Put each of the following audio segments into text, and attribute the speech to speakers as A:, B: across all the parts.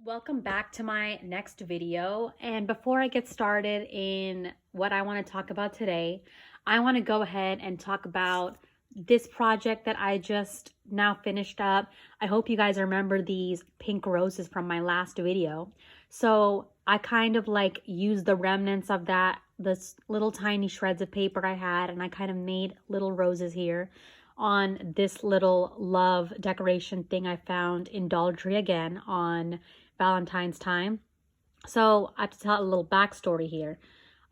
A: Welcome back to my next video. And before I get started in what I want to talk about today, I want to go ahead and talk about this project that I just now finished up. I hope you guys remember these pink roses from my last video. So I kind of like used the remnants of this little tiny shreds of paper I had, and I kind of made little roses here on this little love decoration thing I found in Dollar Tree again on Valentine's time. So I have to tell a little backstory here.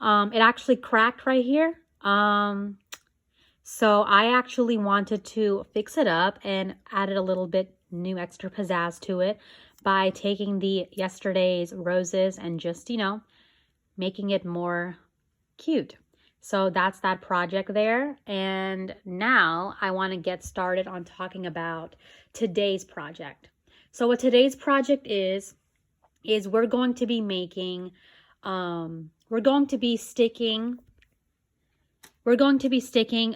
A: It actually cracked right here. So I actually wanted to fix it up and added a little bit new extra pizzazz to it by taking the yesterday's roses and just, making it more cute. So that's that project there. And now I want to get started on talking about today's project. So what today's project is we're going to be making, we're going to be sticking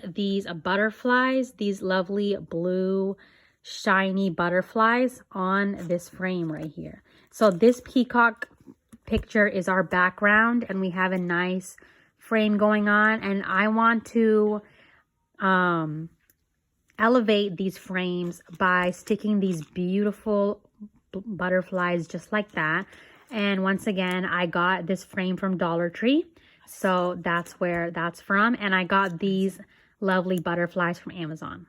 A: these butterflies, these lovely blue shiny butterflies on this frame right here. So this peacock picture is our background, and we have a nice frame going on, and I want to elevate these frames by sticking these beautiful butterflies just like that. And once again, I got this frame from Dollar Tree, so that's where that's from, and I got these lovely butterflies from Amazon.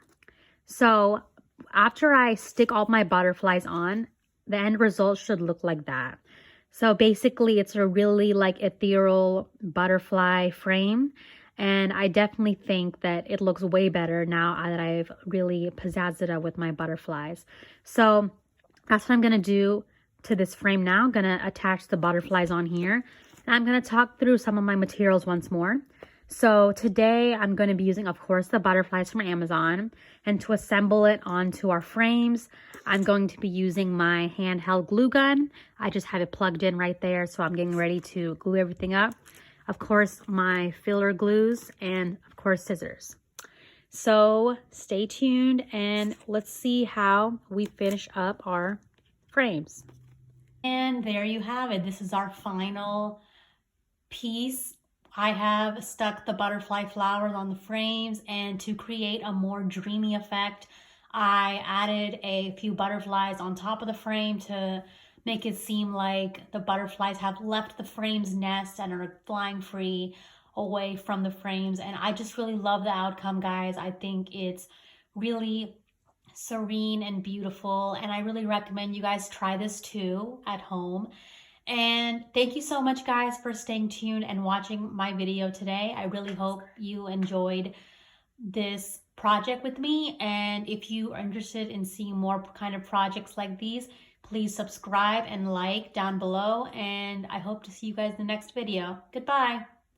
A: So after I stick all my butterflies on, the end result should look like that. So basically it's a really like ethereal butterfly frame, and I definitely think that it looks way better now that I've really pizzazzed it up with my butterflies. So that's what I'm going to do to this frame now. I'm going to attach the butterflies on here, and I'm going to talk through some of my materials once more. So today I'm going to be using, of course, the butterflies from Amazon, and to assemble it onto our frames, I'm going to be using my handheld glue gun. I just have it plugged in right there, so I'm getting ready to glue everything up. Of course, my filler glues, and of course, scissors. So stay tuned and let's see how we finish up our frames. And there you have it. This is our final piece. I have stuck the butterfly flowers on the frames, and to create a more dreamy effect, I added a few butterflies on top of the frame to make it seem like the butterflies have left the frame's nest and are flying free away from the frames. And I just really love the outcome, guys. I think it's really serene and beautiful, and I really recommend you guys try this too at home. And thank you so much, guys, for staying tuned and watching my video today. I really hope you enjoyed this project with me, and if you are interested in seeing more kind of projects like these, please subscribe and like down below, and I hope to see you guys in the next video. Goodbye.